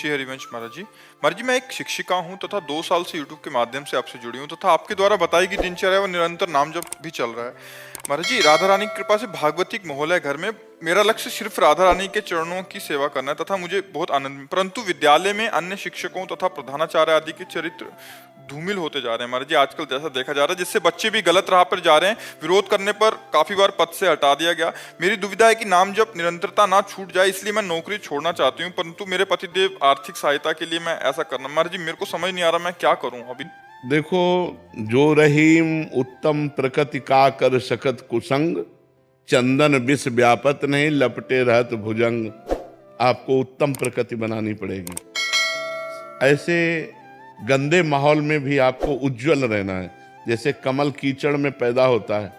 श्री हरिवंश महाराज जी मैं एक शिक्षिका हूँ तथा 2 साल से यूट्यूब के माध्यम से आपसे जुड़ी हूँ तथा आपके द्वारा बताई गई दिनचर्या व निरंतर नाम जप भी चल रहा है। महाराज जी, राधा रानी की कृपा से भागवतिक माहौल है घर में। मेरा लक्ष्य सिर्फ राधा रानी के चरणों की सेवा करना है तथा मुझे बहुत आनंद, परंतु विद्यालय में अन्य शिक्षकों तथा प्रधानाचार्य आदि के चरित्र धूमिल होते जा रहे हैं। महाराज जी, आजकल जैसा देखा जा रहा है जिससे बच्चे भी गलत राह पर जा रहे हैं। विरोध करने पर काफी बार पद से हटा दिया गया। मेरी दुविधा है कि नाम जप निरंतरता ना छूट जाए, इसलिए मैं नौकरी छोड़ना चाहती हूँ, परंतु मेरे पतिदेव आर्थिक सहायता के लिए मैं ऐसा करना। महाराज जी, मेरे को समझ नहीं आ रहा मैं क्या करूँ अभी। देखो, जो रहीम उत्तम प्रकृति का कर सकत कुसंग, चंदन विष व्यापत नहीं लपटे रहत भुजंग। आपको उत्तम प्रकृति बनानी पड़ेगी। ऐसे गंदे माहौल में भी आपको उज्जवल रहना है। जैसे कमल कीचड़ में पैदा होता है,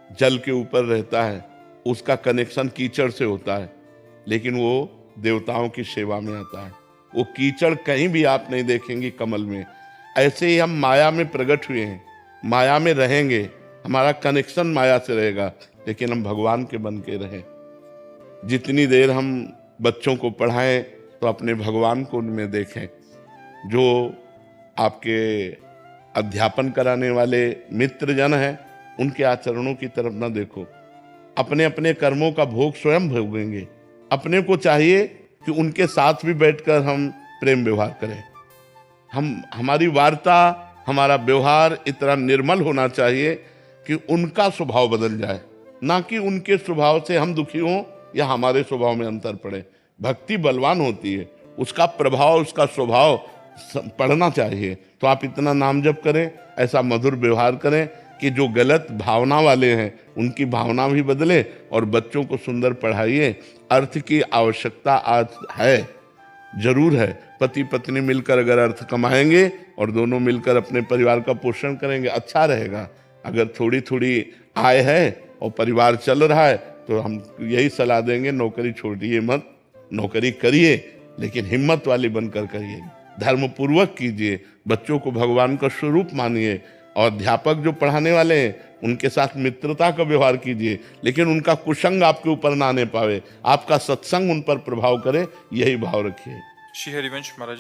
जल के ऊपर रहता है, उसका कनेक्शन कीचड़ से होता है, लेकिन वो देवताओं की सेवा में आता है। वो कीचड़ कहीं भी आप नहीं देखेंगे कमल में। ऐसे ही हम माया में प्रकट हुए हैं, माया में रहेंगे, हमारा कनेक्शन माया से रहेगा, लेकिन हम भगवान के बन के रहें। जितनी देर हम बच्चों को पढ़ाएं तो अपने भगवान को उनमें देखें। जो आपके अध्यापन कराने वाले मित्र जन हैं, उनके आचरणों की तरफ न देखो। अपने अपने कर्मों का भोग स्वयं भोगेंगे। अपने को चाहिए कि उनके साथ भी बैठकर हम प्रेम व्यवहार करें। हमारी वार्ता, हमारा व्यवहार इतना निर्मल होना चाहिए कि उनका स्वभाव बदल जाए, ना कि उनके स्वभाव से हम दुखी हों या हमारे स्वभाव में अंतर पड़े। भक्ति बलवान होती है, उसका प्रभाव, उसका स्वभाव पढ़ना चाहिए। तो आप इतना नाम जप करें, ऐसा मधुर व्यवहार करें कि जो गलत भावना वाले हैं उनकी भावना भी बदले, और बच्चों को सुंदर पढ़ाइए। अर्थ की आवश्यकता आज है, जरूर है। पति पत्नी मिलकर अगर अर्थ कमाएंगे और दोनों मिलकर अपने परिवार का पोषण करेंगे, अच्छा रहेगा। अगर थोड़ी थोड़ी आय है और परिवार चल रहा है तो हम यही सलाह देंगे, नौकरी छोड़िए मत, नौकरी करिए, लेकिन हिम्मत वाली बनकर करिए, धर्म पूर्वक कीजिए, बच्चों को भगवान का स्वरूप मानिए, और अध्यापक जो पढ़ाने वाले हैं उनके साथ मित्रता का व्यवहार कीजिए, लेकिन उनका कुसंग आपके ऊपर ना आने पावे, आपका सत्संग उन पर प्रभाव करे, यही भाव रखिए। श्री हरिवंश महाराज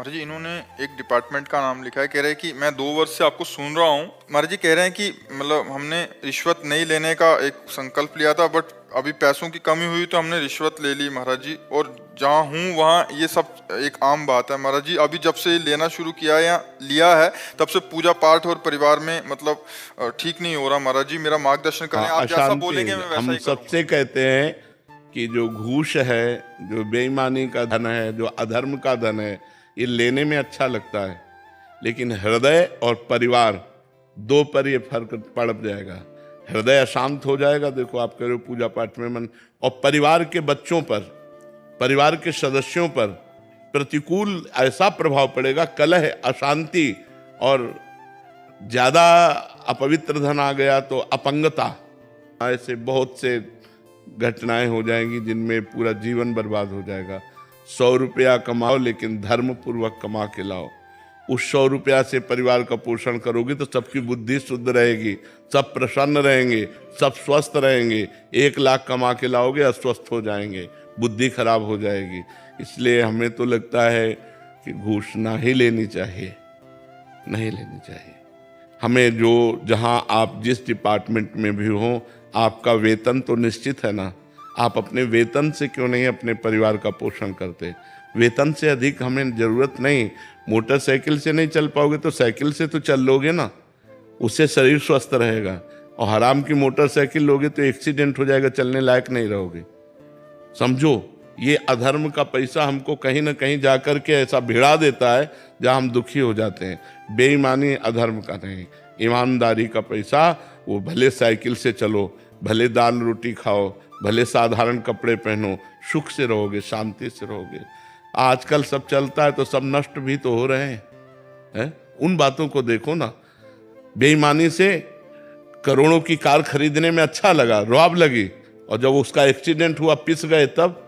जी, इन्होंने एक डिपार्टमेंट का नाम लिखा है। कह रहे हैं कि मैं 2 वर्ष से आपको सुन रहा हूँ। महाराज जी कह रहे हैं कि मतलब हमने रिश्वत नहीं लेने का एक संकल्प लिया था, बट अभी पैसों की कमी हुई तो हमने रिश्वत ले ली महाराज जी। और जहाँ हूँ वहाँ ये सब एक आम बात है महाराज जी। अभी जब से लेना शुरू किया या लिया है तब से पूजा पाठ और परिवार में मतलब ठीक नहीं हो रहा महाराज जी। मेरा मार्गदर्शन करें। आप जैसा बोलेंगे मैं वैसा ही करूँगा। सबसे कहते हैं कि जो घूस है, जो बेईमानी का धन है, जो अधर्म का धन है, ये लेने में अच्छा लगता है, लेकिन हृदय और परिवार 2 पर ये फर्क पड़ जाएगा। हृदय अशांत हो जाएगा, देखो आप कह रहे हो पूजा पाठ में मन, और परिवार के बच्चों पर, परिवार के सदस्यों पर प्रतिकूल ऐसा प्रभाव पड़ेगा, कलह, अशांति, और ज्यादा अपवित्र धन आ गया तो अपंगता, ऐसे बहुत से घटनाएं हो जाएंगी जिनमें पूरा जीवन बर्बाद हो जाएगा। 100 रुपया कमाओ लेकिन धर्म पूर्वक कमा के लाओ। उस 100 रुपया से परिवार का पोषण करोगे तो सबकी बुद्धि शुद्ध रहेगी, सब प्रसन्न रहेंगे, सब स्वस्थ रहेंगे। 1 लाख कमा के लाओगे, अस्वस्थ हो जाएंगे, बुद्धि खराब हो जाएगी। इसलिए हमें तो लगता है कि घूस ना ही लेनी चाहिए, नहीं लेनी चाहिए। हमें जो, जहाँ आप जिस डिपार्टमेंट में भी हो, आपका वेतन तो निश्चित है ना। आप अपने वेतन से क्यों नहीं अपने परिवार का पोषण करते? वेतन से अधिक हमें जरूरत नहीं। मोटरसाइकिल से नहीं चल पाओगे तो साइकिल से तो चल लोगे ना, उससे शरीर स्वस्थ रहेगा। और हराम की मोटरसाइकिल लोगे तो एक्सीडेंट हो जाएगा, चलने लायक नहीं रहोगे। समझो, ये अधर्म का पैसा हमको कहीं ना कहीं जाकर के ऐसा भिड़ा देता है जहाँ हम दुखी हो जाते हैं। बेईमानी अधर्म का नहीं, ईमानदारी का पैसा, वो भले साइकिल से चलो, भले दाल रोटी खाओ, भले साधारण कपड़े पहनो, सुख से रहोगे, शांति से रहोगे। आजकल सब चलता है तो सब नष्ट भी तो हो रहे हैं। उन बातों को देखो ना। बेईमानी से करोड़ों की कार खरीदने में अच्छा लगा, रुआब लगी, और जब उसका एक्सीडेंट हुआ, पिस गए तब।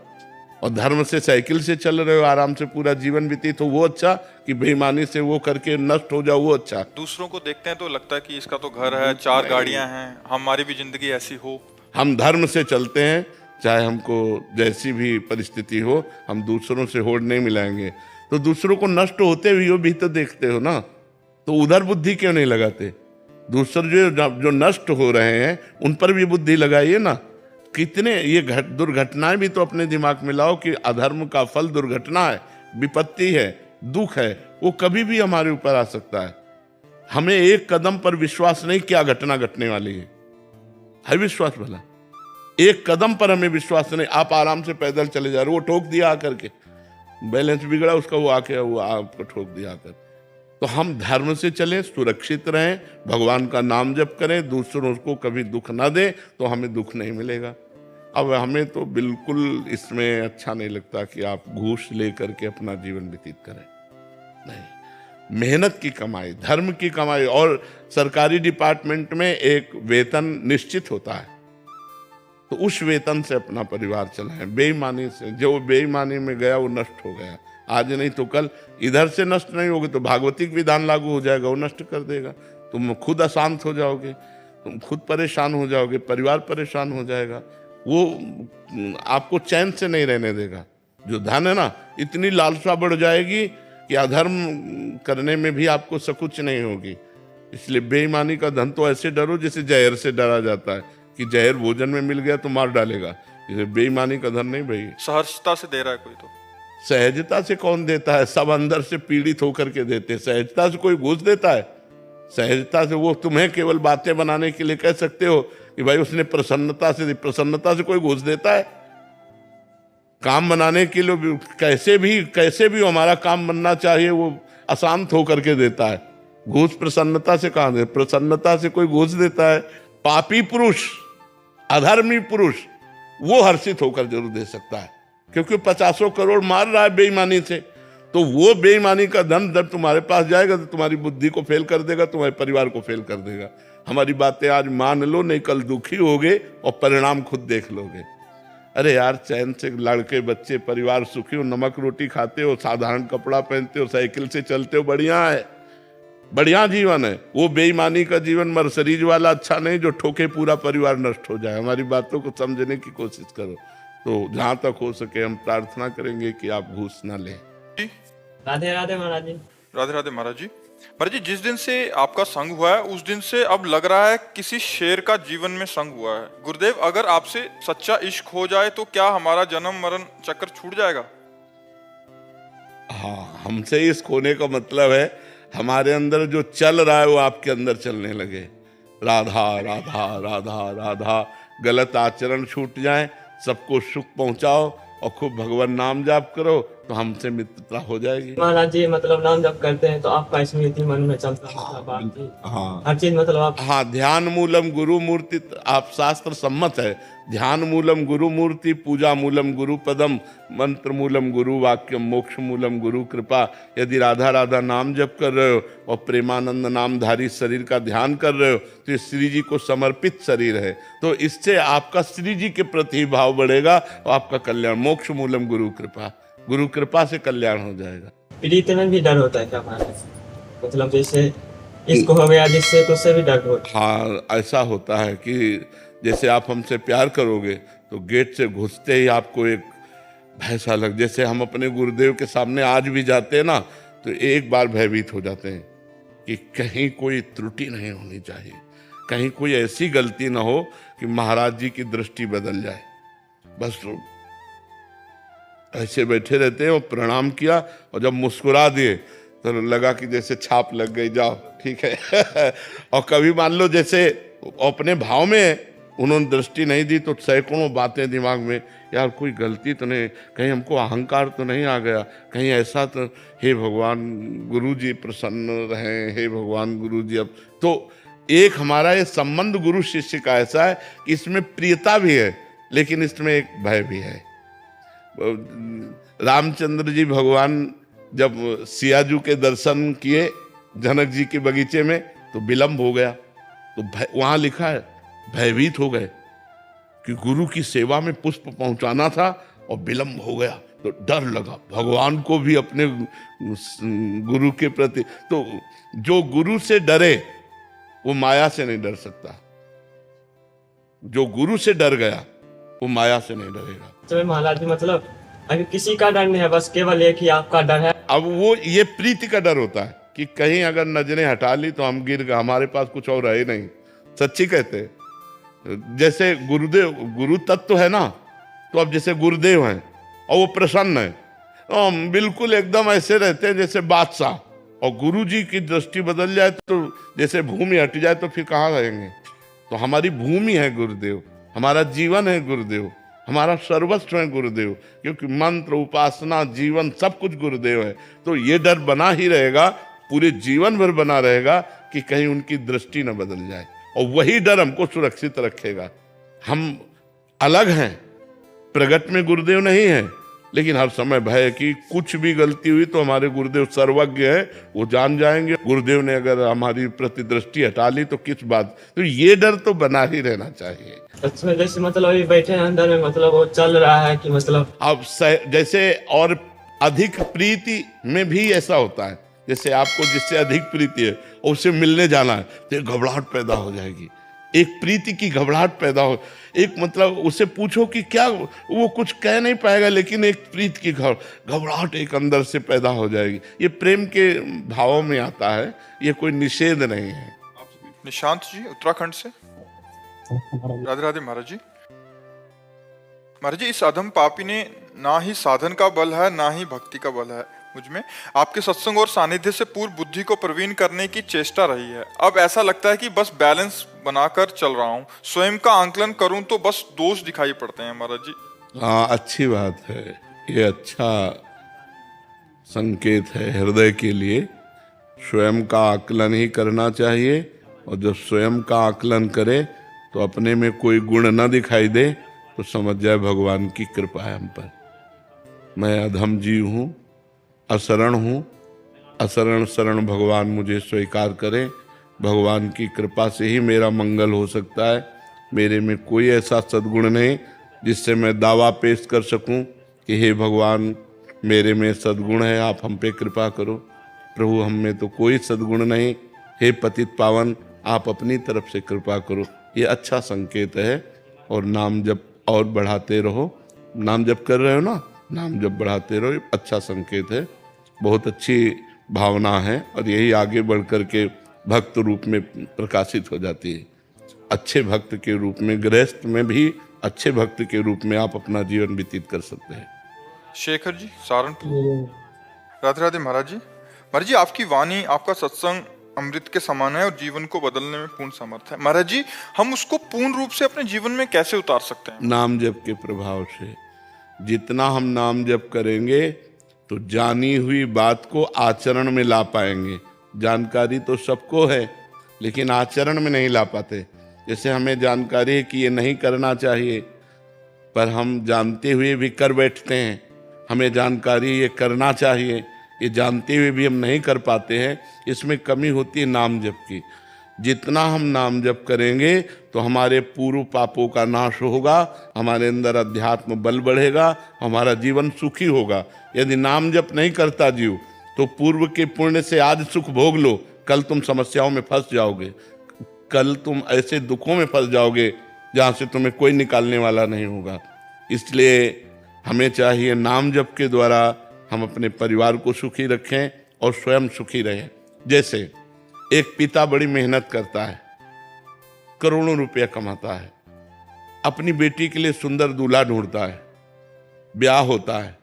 और धर्म से साइकिल से चल रहे हो, आराम से पूरा जीवन व्यतीत हो, वो अच्छा कि बेईमानी से वो करके नष्ट हो जाओ, वो अच्छा? दूसरों को देखते हैं तो लगता है कि इसका तो घर है, 4 गाड़ियां हैं, हमारी भी जिंदगी ऐसी हो। हम धर्म से चलते हैं चाहे हमको जैसी भी परिस्थिति हो, हम दूसरों से होड़ नहीं मिलाएंगे। तो दूसरों को नष्ट होते हुए भी तो देखते हो ना, तो उधर बुद्धि क्यों नहीं लगाते? दूसरे जो नष्ट हो रहे हैं उन पर भी बुद्धि लगाइए ना। कितने ये दुर्घटनाएं भी तो अपने दिमाग में लाओ कि अधर्म का फल दुर्घटना है, विपत्ति है, दुख है, वो कभी भी हमारे ऊपर आ सकता है। हमें एक कदम पर विश्वास नहीं क्या घटना घटने वाली है विश्वास भला? एक कदम पर हमें विश्वास नहीं। आप आराम से पैदल चले जा रहे हो, वो ठोक दिया आकर के, बैलेंस बिगड़ा उसका, वो आपको ठोक दिया आकर। तो हम धर्म से चलें, सुरक्षित रहें, भगवान का नाम जप करें, दूसरों को कभी दुख ना दें, तो हमें दुख नहीं मिलेगा। अब हमें तो बिल्कुल इसमें अच्छा नहीं लगता कि आप घूस लेकर के अपना जीवन व्यतीत करें। नहीं, मेहनत की कमाई, धर्म की कमाई। और सरकारी डिपार्टमेंट में एक वेतन निश्चित होता है, तो उस वेतन से अपना परिवार चलाएं। बेईमानी से, जो बेईमानी में गया वो नष्ट हो गया, आज नहीं तो कल। इधर से नष्ट नहीं होगे तो भागवतिक विधान लागू हो जाएगा, वो नष्ट कर देगा। तुम खुद अशांत हो जाओगे, तुम खुद परेशान हो जाओगे, परिवार परेशान हो जाएगा, वो आपको चैन से नहीं रहने देगा। जो धन है ना, इतनी लालसा बढ़ जाएगी कि अधर्म करने में भी आपको सकुच नहीं होगी। इसलिए बेईमानी का धन तो ऐसे डरो जैसे जहर से डरा जाता है कि जहर भोजन में मिल गया तो मार डालेगा। इसे बेईमानी का धन नहीं भाई। सहजता से दे रहा है कोई तो? सहजता से कौन देता है? सब अंदर से पीड़ित होकर के देते। सहजता से कोई घूस देता है? सहजता से वो तुम्हें केवल बातें बनाने के लिए कह सकते हो कि भाई उसने प्रसन्नता से दी। प्रसन्नता से कोई घूस देता है? काम बनाने के लिए कैसे भी हमारा काम बनना चाहिए वो अशांत होकर के देता है। घूस प्रसन्नता से कहां दे? प्रसन्नता से कोई घूस देता है? पापी पुरुष, अधर्मी पुरुष, वो हर्षित होकर जरूर दे सकता है, क्योंकि 50 करोड़ मार रहा है बेईमानी से। तो वो बेईमानी का धन जब तुम्हारे पास जाएगा तो तुम्हारी बुद्धि को फेल कर देगा, तुम्हारे परिवार को फेल कर देगा। हमारी बातें आज मान लो, नहीं कल दुखी होगे और परिणाम खुद देख लोगे। अरे यार, चैन से लड़के बच्चे परिवार सुखी हो, नमक रोटी खाते हो, साधारण कपड़ा पहनते हो, साइकिल से चलते हो, बढ़िया है, बढ़िया जीवन है। वो बेईमानी का जीवन मर्सरीज वाला अच्छा नहीं जो ठोके पूरा परिवार नष्ट हो जाए। हमारी बातों को समझने की कोशिश करो। तो जहां तक हो सके हम प्रार्थना करेंगे कि आप घूस ना लें। राधे राधे महाराज जी। राधे राधे महाराज जी। महाराज जी, जिस दिन से आपका संग हुआ है उस दिन से अब लग रहा है किसी शेर का जीवन में संग हुआ है। गुरुदेव, अगर आपसे सच्चा इश्क हो जाए तो क्या हमारा जन्म मरण चक्कर छूट जाएगा? हाँ, हमसे इश्क होने का मतलब है हमारे अंदर जो चल रहा है वो आपके अंदर चलने लगे। राधा राधा राधा राधा, गलत आचरण छूट जाए, सबको सुख पहुंचाओ और खूब भगवान नाम जाप करो, तो हमसे मित्रता हो जाएगी। महाराज जी, मतलब नाम जब करते हैं तो आपका स्मृति मन में चलता है, हाँ, हर चीज मतलब आप। हाँ, ध्यान मूलम गुरु मूर्ति, आप शास्त्र सम्मत है। ध्यान मूलम गुरु मूर्ति, पूजा मूलम गुरु पदम, मंत्र मूलम गुरु वाक्यम, मोक्ष मूलम गुरु कृपा। यदि राधा राधा नाम जप कर रहे हो और प्रेमानंद नामधारी शरीर का ध्यान कर रहे हो तो ये श्री जी को समर्पित शरीर है। तो इससे आपका श्री जी के प्रति भाव बढ़ेगा और आपका कल्याण। मोक्ष मूलम गुरु कृपा, गुरु कृपा से कल्याण हो जाएगा। प्रीति में भी डर होता है क्या महाराज? मतलब जैसे इसको हो गया जिससे, तो उससे भी डर होता है? हाँ, ऐसा होता है कि जैसे आप हमसे प्यार करोगे तो गेट से घुसते ही आपको एक भय सा लग, जैसे हम अपने गुरुदेव के सामने आज भी जाते हैं ना, तो एक बार भयभीत हो जाते हैं कि कहीं कोई त्रुटि नहीं होनी चाहिए, कहीं कोई ऐसी गलती ना हो कि महाराज जी की दृष्टि बदल जाए। बस ऐसे बैठे रहते हैं और प्रणाम किया और जब मुस्कुरा दिए तो लगा कि जैसे छाप लग गई, जाओ ठीक है। और कभी मान लो जैसे अपने भाव में उन्होंने दृष्टि नहीं दी तो सैकड़ों बातें दिमाग में, यार कोई गलती तो नहीं, कहीं हमको अहंकार तो नहीं आ गया, कहीं ऐसा तो, हे भगवान गुरु जी प्रसन्न रहें, हे भगवान गुरु जी। अब तो एक हमारा ये संबंध गुरु शिष्य का ऐसा है कि इसमें प्रियता भी है लेकिन इसमें एक भय भी है। रामचंद्र जी भगवान जब सियाजू के दर्शन किए जनक जी के बगीचे में तो विलंब हो गया, तो वहां लिखा है भयभीत हो गए कि गुरु की सेवा में पुष्प पहुंचाना था और विलंब हो गया, तो डर लगा भगवान को भी अपने गुरु के प्रति। तो जो गुरु से डरे वो माया से नहीं डर सकता। जो गुरु से डर गया वो माया से नहीं डरेगा। तो महाराज जी मतलब अगर किसी का डर नहीं है, बस केवल एक ही आपका डर है। अब वो ये प्रीति का डर होता है कि कहीं अगर नजरें हटा ली तो हम गिर गए, हमारे पास कुछ और है नहीं। सच्ची कहते हैं, जैसे गुरुदेव गुरु तत्व है ना, तो अब जैसे गुरुदेव हैं और वो प्रसन्न है, तो बिल्कुल एकदम ऐसे रहते हैं जैसे बादशाह, और गुरु जी की दृष्टि बदल जाए तो जैसे भूमि हट जाए तो फिर कहाँ रहेंगे। तो हमारी भूमि है गुरुदेव, हमारा जीवन है गुरुदेव, हमारा सर्वस्व है गुरुदेव, क्योंकि मंत्र उपासना जीवन सब कुछ गुरुदेव है। तो ये डर बना ही रहेगा, पूरे जीवन भर बना रहेगा कि कहीं उनकी दृष्टि न बदल जाए, और वही डर हमको सुरक्षित रखेगा। हम अलग हैं, प्रगट में गुरुदेव नहीं है, लेकिन हर समय भय है कि कुछ भी गलती हुई तो हमारे गुरुदेव सर्वज्ञ है, वो जान जाएंगे। गुरुदेव ने अगर हमारी प्रति दृष्टि हटा ली तो किस बात। तो ये डर तो बना ही रहना चाहिए। अच्छा, जैसे मतलब अभी बैठे हैं अंदर में, मतलब वो चल रहा है कि मतलब अब जैसे और अधिक प्रीति में भी ऐसा होता है, जैसे आपको जिससे अधिक प्रीति है और उससे मिलने जाना है तो एक घबराहट पैदा हो जाएगी, एक प्रीति की घबराहट पैदा हो, एक मतलब उसे पूछो कि क्या, वो कुछ कह नहीं पाएगा, लेकिन एक प्रीति की घबराहट एक अंदर से पैदा हो जाएगी। ये प्रेम के भावों में आता है, ये कोई निषेध नहीं है। निशांत जी उत्तराखंड से। राधे राधे महाराज जी। महाराज जी, इस अधम पापी ने ना ही साधन का बल है ना ही भक्ति का बल है मुझ में। आपके सत्संग और सानिध्य से पूर्ण बुद्धि को प्रवीण करने की चेष्टा रही है। अब ऐसा लगता है कि बस बैलेंस बनाकर चल रहा हूँ, स्वयं का आंकलन करूं तो बस दोष दिखाई पड़ते हैं महाराज जी। हाँ, अच्छी बात है, ये अच्छा संकेत है हृदय के लिए। स्वयं का आकलन ही करना चाहिए, और जब स्वयं का आकलन करे तो अपने में कोई गुण न दिखाई दे तो समझ जाए भगवान की कृपा है हम पर। मैं अधम जीव हूँ, असरण हूँ, असरण शरण भगवान मुझे स्वीकार करें। भगवान की कृपा से ही मेरा मंगल हो सकता है। मेरे में कोई ऐसा सद्गुण नहीं जिससे मैं दावा पेश कर सकूं कि हे भगवान मेरे में सद्गुण है, आप हम पे कृपा करो। प्रभु हम में तो कोई सद्गुण नहीं, हे पतित पावन आप अपनी तरफ से कृपा करो। ये अच्छा संकेत है। और नाम जप और बढ़ाते रहो, नाम जप कर रहे हो ना, नाम जप बढ़ाते रहो, अच्छा संकेत है, बहुत अच्छी भावना है, और यही आगे बढ़ कर के भक्त रूप में प्रकाशित हो जाती है। अच्छे भक्त के रूप में, गृहस्थ में भी अच्छे भक्त के रूप में आप अपना जीवन व्यतीत कर सकते हैं। शेखर जी सहारनपुर। राधे राधे महाराज जी। महाराज जी, आपकी वाणी, आपका सत्संग अमृत के समान है और जीवन को बदलने में पूर्ण समर्थ है। महाराज जी, हम उसको पूर्ण रूप से अपने जीवन में कैसे उतार सकते हैं? नाम जप के प्रभाव से। जितना हम नाम जप करेंगे तो जानी हुई बात को आचरण में ला पाएंगे। जानकारी तो सबको है, लेकिन आचरण में नहीं ला पाते। जैसे हमें जानकारी है कि ये नहीं करना चाहिए, पर हम जानते हुए भी कर बैठते हैं। हमें जानकारी ये करना चाहिए, ये जानते हुए भी हम नहीं कर पाते हैं। इसमें कमी होती है नाम जप की। जितना हम नाम जप करेंगे तो हमारे पूर्व पापों का नाश होगा, हमारे अंदर अध्यात्म बल बढ़ेगा, हमारा जीवन सुखी होगा। यदि नाम जप नहीं करता जीव तो पूर्व के पुण्य से आज सुख भोग लो, कल तुम समस्याओं में फंस जाओगे, कल तुम ऐसे दुखों में फंस जाओगे जहाँ से तुम्हें कोई निकालने वाला नहीं होगा। इसलिए हमें चाहिए नाम जप के द्वारा हम अपने परिवार को सुखी रखें और स्वयं सुखी रहें। जैसे एक पिता बड़ी मेहनत करता है, करोड़ों रुपया कमाता है, अपनी बेटी के लिए सुंदर दूल्हा ढूंढता है, ब्याह होता है,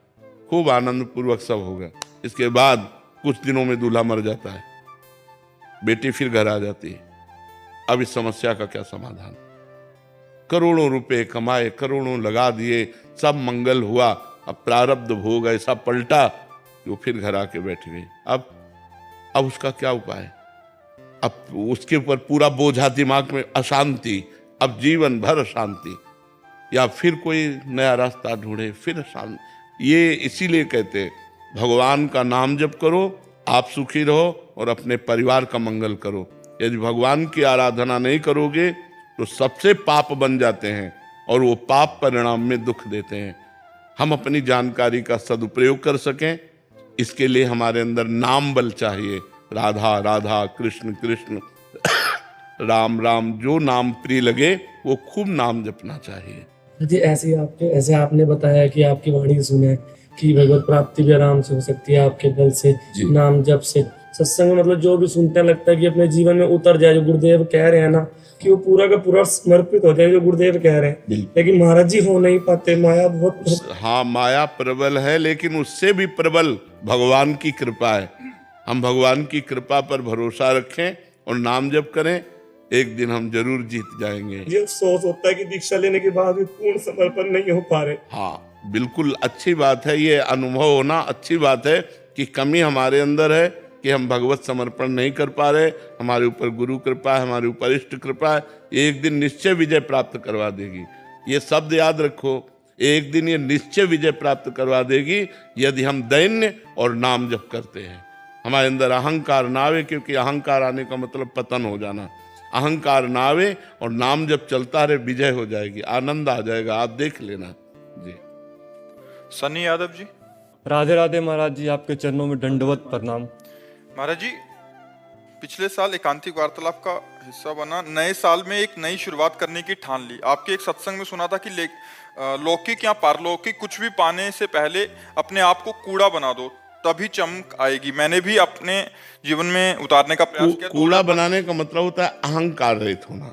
खूब आनंद पूर्वक सब होगा। इसके बाद कुछ दिनों में दूल्हा मर जाता है, बेटी फिर घर आ जाती है। अब इस समस्या का क्या समाधान? करोड़ों रुपए कमाए, करोड़ों लगा दिए, सब मंगल हुआ, अब प्रारब्ध भोग ऐसा पलटा कि वो फिर घर आके बैठ गई। अब उसका क्या उपाय? अब उसके ऊपर पूरा बोझा दिमाग में, अशांति, अब जीवन भर अशांति, या फिर कोई नया रास्ता ढूंढे, फिर अशांति। ये इसीलिए कहते हैं भगवान का नाम जप करो, आप सुखी रहो और अपने परिवार का मंगल करो। यदि भगवान की आराधना नहीं करोगे तो सबसे पाप बन जाते हैं और वो पाप परिणाम में दुख देते हैं। हम अपनी जानकारी का सदुपयोग कर सकें, इसके लिए हमारे अंदर नाम बल चाहिए। राधा राधा, कृष्ण कृष्ण, राम राम, जो नाम प्रिय लगे वो खूब नाम जपना चाहिए। जी ऐसे आपने बताया कि आपकी वाणी सुने कि भगवत प्राप्ति भी आराम से हो सकती है आपके बल से, जी। नाम जप से। सत्संग में मतलब जो भी सुनते हैं लगता है कि अपने जीवन में उतर जाए, जो गुरुदेव कह रहे हैं ना, कि वो पूरा का पूरा समर्पित हो जाए जो गुरुदेव कह रहे हैं। बिल्कुल। लेकिन महाराज जी हो नहीं पाते, माया बहुत हाँ, माया प्रबल है, लेकिन उससे भी प्रबल भगवान की कृपा है। हम भगवान की कृपा पर भरोसा रखें और नाम जप करें, एक दिन हम जरूर जीत जाएंगे। ये अफसोस होता है कि दीक्षा लेने के बाद भी पूर्ण समर्पण नहीं हो पा रहे। हाँ, बिल्कुल अच्छी बात है, ये अनुभव होना अच्छी बात है कि कमी हमारे अंदर है कि हम भगवत समर्पण नहीं कर पा रहे। हमारे ऊपर गुरु कृपा है, हमारे ऊपर इष्ट कृपा है, एक दिन निश्चय विजय प्राप्त करवा देगी। ये शब्द याद रखो, एक दिन ये निश्चय विजय प्राप्त करवा देगी यदि हम दैन्य और नाम जप करते हैं। हमारे अंदर अहंकार ना आवे, क्योंकि अहंकार आने का मतलब पतन हो जाना। अहंकार ना आवे और नाम जब चलता रहे, विजय हो जाएगी, आनंद आ जाएगा, आप देख लेना जी। सनी यादव जी। राधे राधे महाराज जी, आपके चरणों में दंडवत प्रणाम। महाराज जी, पिछले साल एकांतिक वार्तालाप का हिस्सा बना, नए साल में एक नई शुरुआत करने की ठान ली। आपके एक सत्संग में सुना था कि लौकिक या पारलौकिक कुछ भी पाने से पहले अपने आप को कूड़ा बना दो, तभी चमक आएगी। मैंने भी अपने जीवन में उतारने का प्रयास किया। कूड़ा बनाने का मतलब होता है अहंकार रहित होना।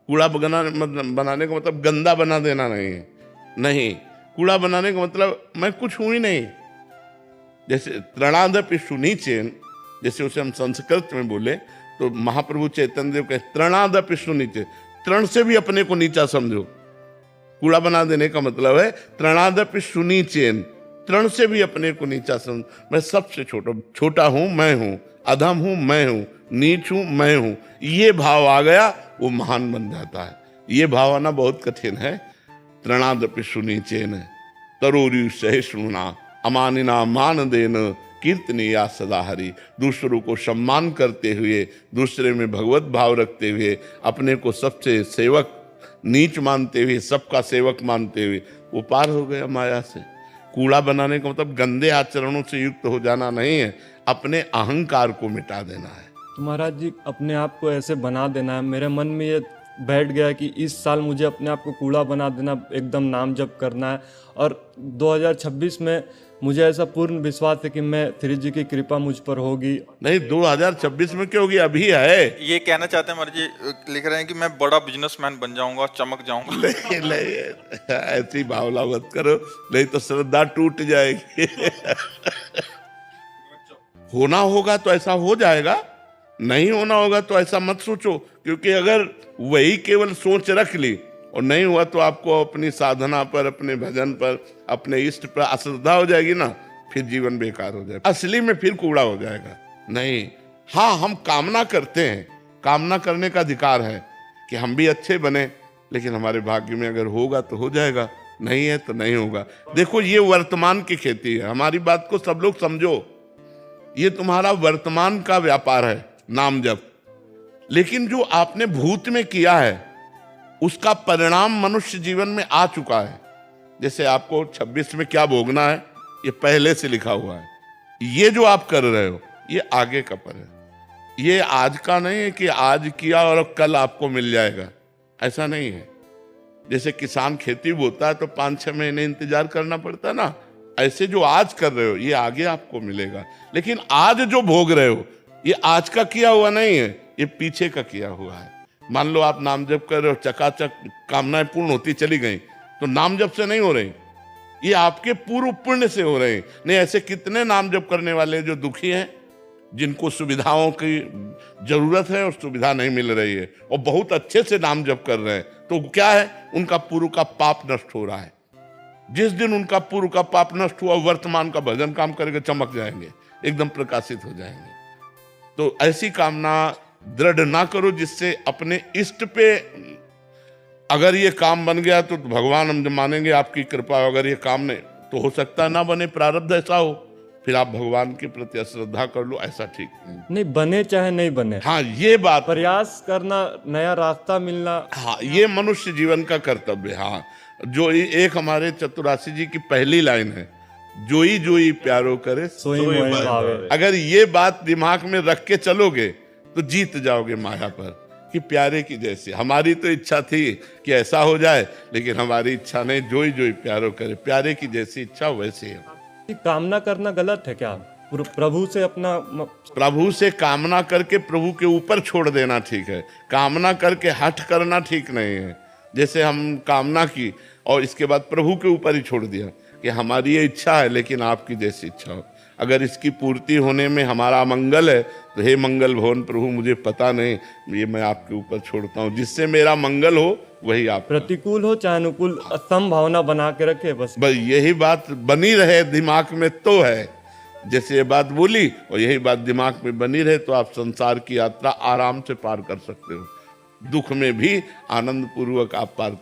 कूड़ा बनाने का मतलब गंदा बना देना नहीं है। नहीं, कूड़ा बनाने का मतलब मैं कुछ हूं ही नहीं। जैसे तृणादपि सुनीचेन, जैसे उसे हम संस्कृत में बोले तो महाप्रभु चैतन्य देव कहते तृणादपि सुनीचे, तृण से भी अपने को नीचा समझो। कूड़ा बना देने का मतलब है तृणादपि सुनीचेन, तृण से भी अपने को नीचा समझ। मैं सबसे छोटा हूं, मैं हूं, अधम हूं, मैं हूं, नीच हूं, मैं हूं। ये भाव आ गया, वो महान बन जाता है। ये भाव आना बहुत कठिन है। तृणादपि सुनीचेन तरोरी सहिष्णुना अमानिना मान देन कीर्तनीया सदा हरि। दूसरों को सम्मान करते हुए, दूसरे में भगवत भाव रखते हुए, अपने को सबसे सेवक नीच मानते हुए, सबका सेवक मानते हुए वो पार हो गया माया से। कूड़ा बनाने का मतलब गंदे आचरणों से युक्त हो जाना नहीं है, अपने अहंकार को मिटा देना है। तो महाराज जी, अपने आप को ऐसे बना देना है। मेरे मन में ये बैठ गया कि इस साल मुझे अपने आप को कूड़ा बना देना, एकदम नाम जप करना है। और 2026 में मुझे ऐसा पूर्ण विश्वास है कि मैं श्री जी की कृपा मुझ पर होगी। नहीं, 2026 में क्यों होगी, अभी है। ये कहना चाहते हैं महाराज जी, लिख रहे हैं कि मैं बड़ा बिजनेसमैन बन जाऊंगा, चमक जाऊंगा। नहीं, ऐसी भावना मत करो, नहीं तो श्रद्धा टूट जाएगी। होना होगा तो ऐसा हो जाएगा, नहीं होना होगा तो ऐसा मत सोचो। क्योंकि अगर वही केवल सोच रख ली और नहीं हुआ तो आपको अपनी साधना पर, अपने भजन पर, अपने इष्ट पर अश्रद्धा हो जाएगी ना, फिर जीवन बेकार हो जाएगा, असली में फिर कूड़ा हो जाएगा। नहीं, हाँ, हम कामना करते हैं, कामना करने का अधिकार है कि हम भी अच्छे बने, लेकिन हमारे भाग्य में अगर होगा तो हो जाएगा, नहीं है तो नहीं होगा। देखो, ये वर्तमान की खेती है। हमारी बात को सब लोग समझो, ये तुम्हारा वर्तमान का व्यापार है, नाम जप। लेकिन जो आपने भूत में किया है उसका परिणाम मनुष्य जीवन में आ चुका है। जैसे आपको 26 में क्या भोगना है, ये पहले से लिखा हुआ है। ये जो आप कर रहे हो, ये आगे का पर है। ये आज का नहीं है कि आज किया और कल आपको मिल जाएगा, ऐसा नहीं है। जैसे किसान खेती बोता है तो 5-6 महीने इंतजार करना पड़ता है ना, ऐसे जो आज कर रहे हो ये आगे आपको मिलेगा। लेकिन आज जो भोग रहे हो ये आज का किया हुआ नहीं है, ये पीछे का किया हुआ है। मान लो आप नाम जप कर रहे हो, चकाचक कामनाएं पूर्ण होती चली गई, तो नाम जप से नहीं हो रही, ये आपके पूर्व पुण्य से हो रहे हैं। नहीं, ऐसे कितने नाम जप करने वाले जो दुखी हैं, जिनको सुविधाओं की जरूरत है और सुविधा नहीं मिल रही है, और बहुत अच्छे से नाम जप कर रहे हैं, तो क्या है, उनका पूर्व का पाप नष्ट हो रहा है। जिस दिन उनका पूर्व का पाप नष्ट हुआ, वर्तमान का भजन काम करके चमक जाएंगे, एकदम प्रकाशित हो जाएंगे। तो ऐसी कामना दृढ़ ना करो जिससे अपने इष्ट पे, अगर ये काम बन गया तो भगवान हम मानेंगे आपकी कृपा, अगर ये काम नहीं तो हो सकता है ना बने, प्रारब्ध ऐसा हो, फिर आप भगवान के प्रति अश्रद्धा कर लो, ऐसा ठीक नहीं बने चाहे नहीं बने, हाँ, ये बात, प्रयास करना, नया रास्ता मिलना, हाँ, ये मनुष्य जीवन का कर्तव्य। हाँ, जो एक हमारे चतुरासी जी की पहली लाइन है, जोई जोई प्यारो करे सोई मोहि भावे। अगर ये बात दिमाग में रख के चलोगे तो जीत जाओगे माया पर। कि प्यारे की जैसी। हमारी तो इच्छा थी कि ऐसा हो जाए, लेकिन हमारी इच्छा नहीं, जो ही प्यारो करे, प्यारे की जैसी इच्छा वैसे है। कि कामना करना गलत है क्या? प्रभु से अपना प्रभु से कामना करके प्रभु के ऊपर छोड़ देना ठीक है, कामना करके हठ करना ठीक नहीं है। जैसे हम कामना की और इसके बाद प्रभु के ऊपर ही छोड़ दिया कि हमारी ये इच्छा है लेकिन आपकी जैसी इच्छा हो, अगर इसकी पूर्ति होने में हमारा मंगल है तो हे मंगल भवन प्रभु मुझे पता नहीं, ये मैं आपके ऊपर छोड़ता हूँ, जिससे मेरा मंगल हो वही आप। प्रतिकूल हो चाहे अनुकूल, समभावना बना के रखे बस यही बात बनी रहे दिमाग में तो है। जैसे ये बात बोली और यही बात दिमाग में बनी रहे तो आप संसार की यात्रा आराम से पार कर सकते हो, दुख में भी आनंद पूर्वक आप पार कर